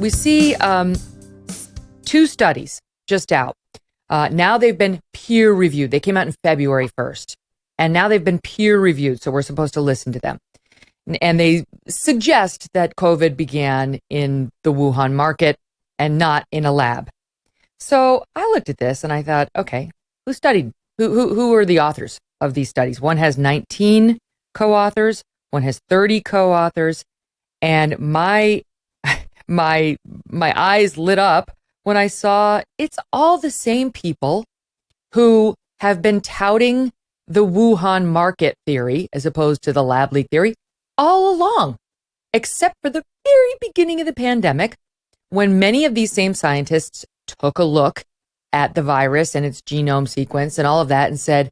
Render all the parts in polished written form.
we see two studies just out. Now they've been peer reviewed. They came out in February 1st, and now they've been peer reviewed. So we're supposed to listen to them. And they suggest that COVID began in the Wuhan market and not in a lab. So I looked at this and I thought, okay, who studied? Who are the authors of these studies? One has 19 co-authors, one has 30 co-authors, and my eyes lit up when I saw it's all the same people who have been touting the Wuhan market theory as opposed to the lab leak theory all along, except for the very beginning of the pandemic, when many of these same scientists took a look at the virus and its genome sequence and all of that and said,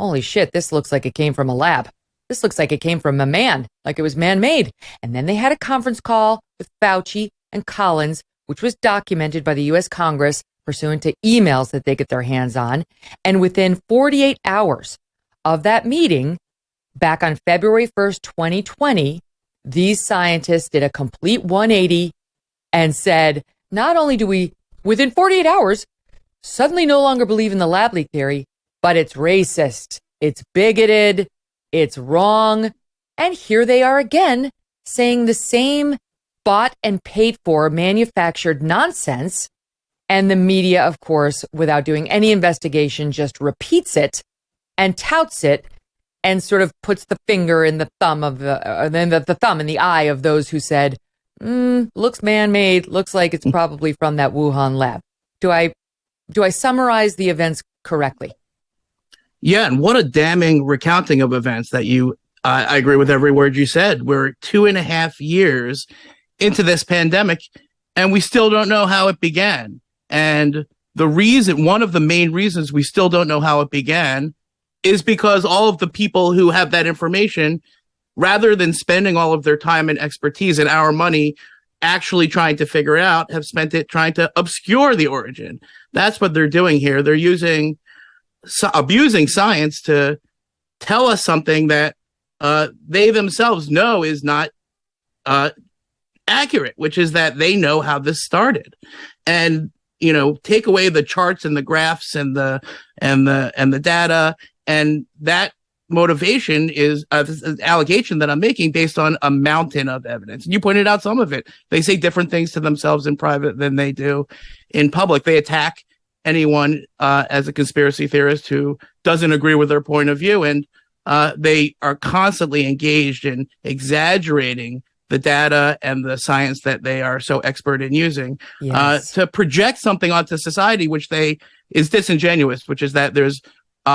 holy shit, this looks like it came from a lab. This looks like it came from a man, like it was man-made. And then they had a conference call with Fauci and Collins, which was documented by the U.S. Congress pursuant to emails that they get their hands on. And within 48 hours of that meeting, back on February 1st, 2020, these scientists did a complete 180 and said, not only do we, within 48 hours, suddenly no longer believe in the lab leak theory, but it's racist, it's bigoted, it's wrong. And here they are again saying the same bought and paid for manufactured nonsense. And the media, of course, without doing any investigation, just repeats it and touts it and sort of puts the finger in the thumb of the thumb in the eye of those who said, looks man-made, looks like it's probably from that Wuhan lab. Do I summarize the events correctly? Yeah, and what a damning recounting of events that I agree with every word you said. We're 2.5 years into this pandemic, and we still don't know how it began. And one of the main reasons we still don't know how it began is because all of the people who have that information, rather than spending all of their time and expertise and our money actually trying to figure it out, have spent it trying to obscure the origin. That's what they're doing here. They're abusing science to tell us something that they themselves know is not accurate, which is that they know how this started. And, take away the charts and the graphs and the data, and that motivation is an allegation that I'm making based on a mountain of evidence. And you pointed out some of it. They say different things to themselves in private than they do in public. They attack anyone as a conspiracy theorist who doesn't agree with their point of view. And they are constantly engaged in exaggerating the data and the science that they are so expert in using to project something onto society, which is disingenuous, which is that there's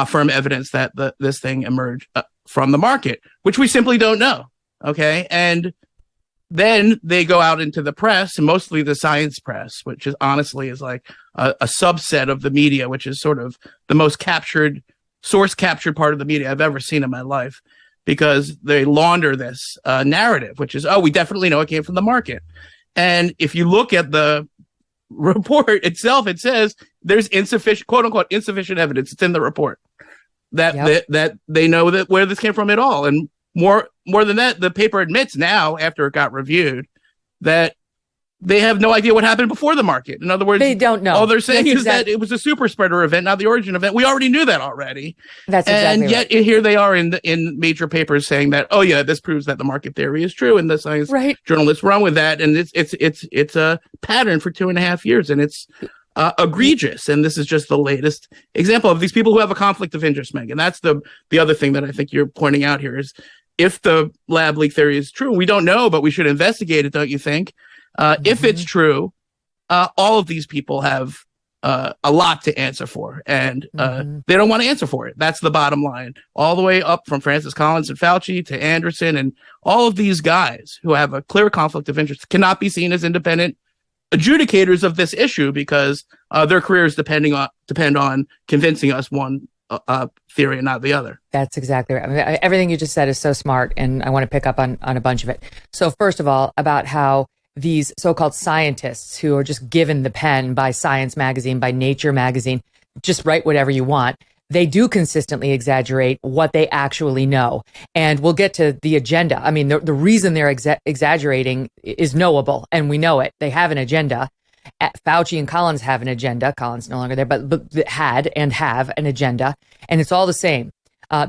firm evidence that this thing emerged from the market, which we simply don't know. Okay. And then they go out into the press, and mostly the science press, which is honestly like a subset of the media, which is sort of the most source captured part of the media I've ever seen in my life, because they launder this narrative, which is, we definitely know it came from the market. And if you look at the report itself, it says there's insufficient, quote unquote, insufficient evidence. It's in the report that they know that where this came from at all. And more than that, the paper admits now, after it got reviewed, that they have no idea what happened before the market. In other words, they don't know. All they're saying is that it was a super spreader event, not the origin event. We already knew that already. That's exactly and yet here they are in major papers saying that, this proves that the market theory is true, and the science journalists run with that. And it's a pattern for 2.5 years, and it's egregious. And this is just the latest example of these people who have a conflict of interest, Megyn. That's the other thing that I think you're pointing out here is, if the lab leak theory is true, we don't know, but we should investigate it, don't you think? If it's true, all of these people have a lot to answer for, and they don't want to answer for it. That's the bottom line. All the way up from Francis Collins and Fauci to Anderson, and all of these guys who have a clear conflict of interest cannot be seen as independent adjudicators of this issue, because their careers depend on convincing us one theory and not the other. That's exactly right. I mean, everything you just said is so smart, and I want to pick up on a bunch of it. So first of all, about how these so-called scientists who are just given the pen by Science magazine, by Nature magazine, just write whatever you want. they do consistently exaggerate what they actually know. And we'll get to the agenda. I mean, the reason they're exaggerating is knowable, and we know it. They have an agenda. Fauci and Collins have an agenda. Collins no longer there, but had and have an agenda, and it's all the same.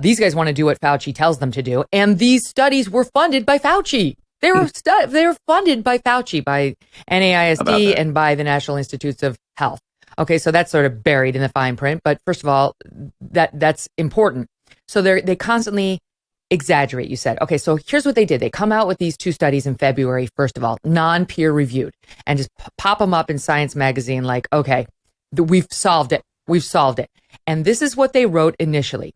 These guys want to do what Fauci tells them to do, and these studies were funded by Fauci. They were funded by Fauci, by NAISD, and by the National Institutes of Health. Okay, so that's sort of buried in the fine print. But first of all, that's important. So they constantly exaggerate, you said. Okay, so here's what they did. They come out with these two studies in February, first of all, non-peer reviewed, and just pop them up in Science magazine like, okay, we've solved it. We've solved it. And this is what they wrote initially.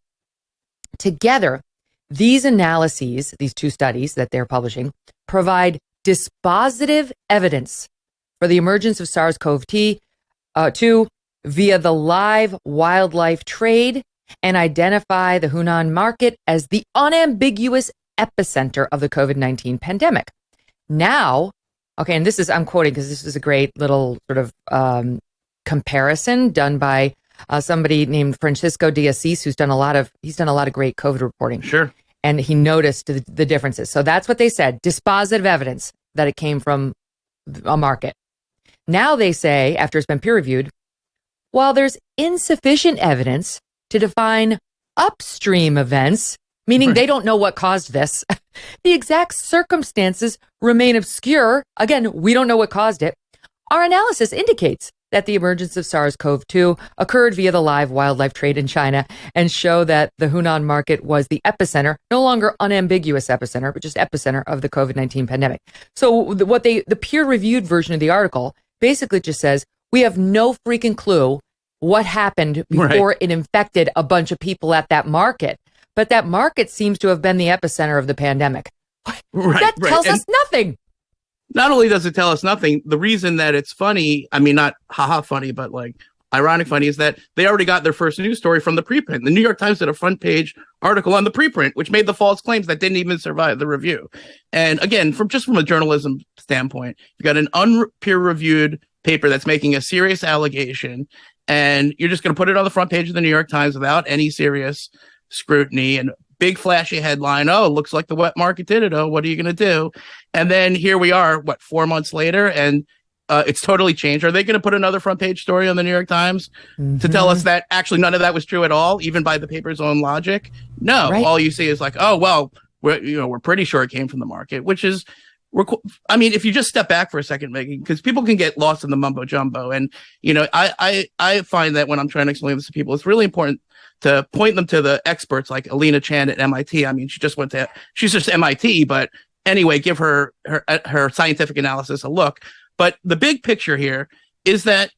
Together, these analyses, these two studies that they're publishing, provide dispositive evidence for the emergence of SARS-CoV-2 via the live wildlife trade and identify the Hunan market as the unambiguous epicenter of the COVID-19 pandemic. Now, okay, and I'm quoting because this is a great little sort of comparison done by somebody named Francisco de Assis, he's done a lot of great COVID reporting. Sure. And he noticed the differences. So that's what they said, dispositive evidence that it came from a market. Now they say, after it's been peer reviewed, while there's insufficient evidence to define upstream events, meaning they don't know what caused this, the exact circumstances remain obscure. Again, we don't know what caused it. Our analysis indicates that the emergence of SARS-CoV-2 occurred via the live wildlife trade in China and show that the Hunan market was the epicenter, no longer unambiguous epicenter, but just epicenter of the COVID-19 pandemic. So the peer-reviewed version of the article basically just says, we have no freaking clue what happened before it infected a bunch of people at that market. But that market seems to have been the epicenter of the pandemic. That tells us nothing. Not only does it tell us nothing, the reason that it's funny, I mean, not haha funny, but like ironic funny, is that they already got their first news story from the preprint. The New York Times did a front page article on the preprint, which made the false claims that didn't even survive the review. And again, from a journalism standpoint, you got an unpeer-reviewed paper that's making a serious allegation, and you're just going to put it on the front page of the New York Times without any serious scrutiny and big flashy headline. Oh, looks like the wet market did it. Oh, what are you going to do? And then here we are, 4 months later, and it's totally changed. Are they going to put another front page story on the New York Times to tell us that actually none of that was true at all, even by the paper's own logic? No, all you see is like, oh, well, we're pretty sure it came from the market, which is, I mean, if you just step back for a second, Megyn, because people can get lost in the mumbo jumbo. And, I find that when I'm trying to explain this to people, it's really important to point them to the experts like Alina Chan at MIT. I mean, she's just MIT, but anyway, give her scientific analysis a look. But the big picture here is that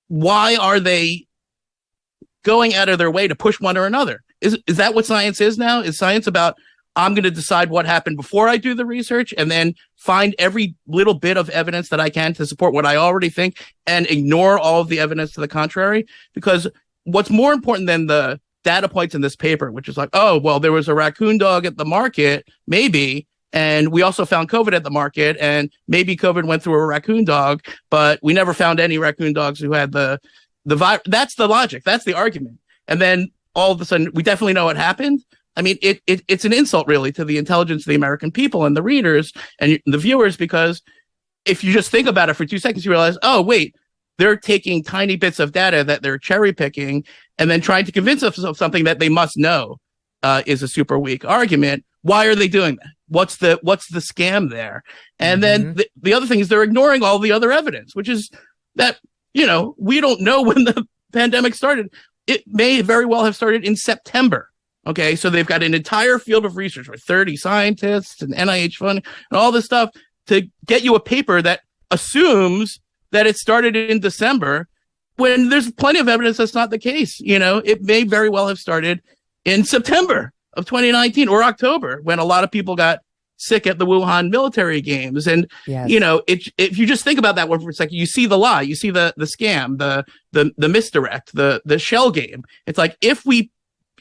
why are they going out of their way to push one or another? Is that what science is now? Is science about, I'm going to decide what happened before I do the research and then find every little bit of evidence that I can to support what I already think and ignore all of the evidence to the contrary? Because what's more important than the data points in this paper, which is like, oh, well, there was a raccoon dog at the market, maybe, and we also found COVID at the market, and maybe COVID went through a raccoon dog, but we never found any raccoon dogs who had the virus. That's the logic. That's the argument. And then all of a sudden, we definitely know what happened. I mean, it's an insult, really, to the intelligence of the American people and the readers and the viewers, because if you just think about it for 2 seconds, you realize, oh, wait, they're taking tiny bits of data that they're cherry picking and then trying to convince us of something that they must know is a super weak argument. Why are they doing that? What's the scam there? And then the other thing is they're ignoring all the other evidence, which is that, we don't know when the pandemic started. It may very well have started in September. Okay, so they've got an entire field of research with 30 scientists and NIH funding and all this stuff to get you a paper that assumes that it started in December, when there's plenty of evidence that's not the case. It may very well have started in September of 2019 or October, when a lot of people got sick at the Wuhan military games. And, if you just think about that one for a second, you see the lie, you see the scam, the misdirect, the shell game. It's like,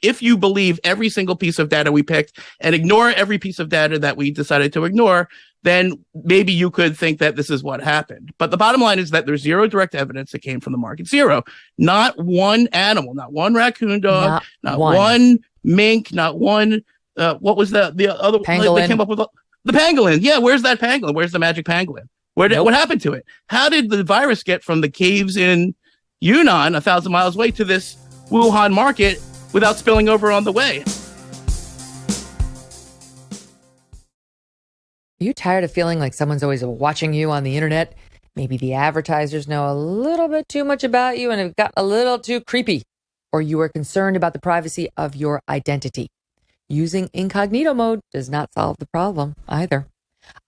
if you believe every single piece of data we picked and ignore every piece of data that we decided to ignore, then maybe you could think that this is what happened. But the bottom line is that there's zero direct evidence that came from the market. Zero. Not one animal, not one raccoon dog, not one mink, not one, what was the other? Pangolin. They came up with the pangolin. Yeah, where's that pangolin? Where's the magic pangolin? What happened to it? How did the virus get from the caves in Yunnan, 1,000 miles away, to this Wuhan market without spilling over on the way? Are you tired of feeling like someone's always watching you on the internet? Maybe the advertisers know a little bit too much about you and have got a little too creepy. Or you are concerned about the privacy of your identity. Using incognito mode does not solve the problem either.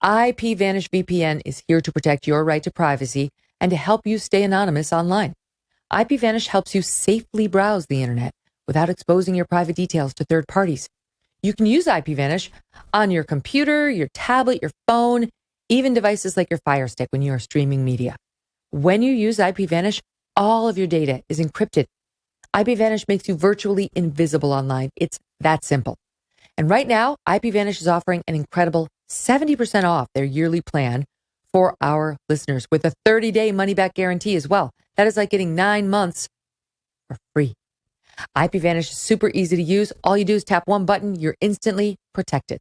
IPVanish VPN is here to protect your right to privacy and to help you stay anonymous online. IPVanish helps you safely browse the internet without exposing your private details to third parties. You can use IPVanish on your computer, your tablet, your phone, even devices like your Fire Stick when you are streaming media. When you use IPVanish, all of your data is encrypted. IPVanish makes you virtually invisible online. It's that simple. And right now, IPVanish is offering an incredible 70% off their yearly plan for our listeners with a 30-day money-back guarantee as well. That is like getting 9 months for free. IPVanish is super easy to use. All you do is tap one button. You're instantly protected.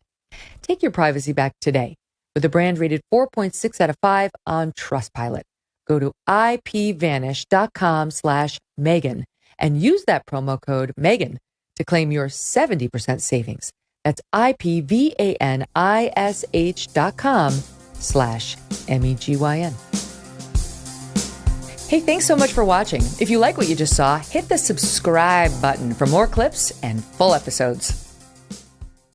Take your privacy back today with a brand rated 4.6 out of 5 on Trustpilot. Go to ipvanish.com/Megyn and use that promo code Megyn to claim your 70% savings. That's ipvanish.com/MEGYN. Hey, thanks so much for watching. If you like what you just saw, hit the subscribe button for more clips and full episodes.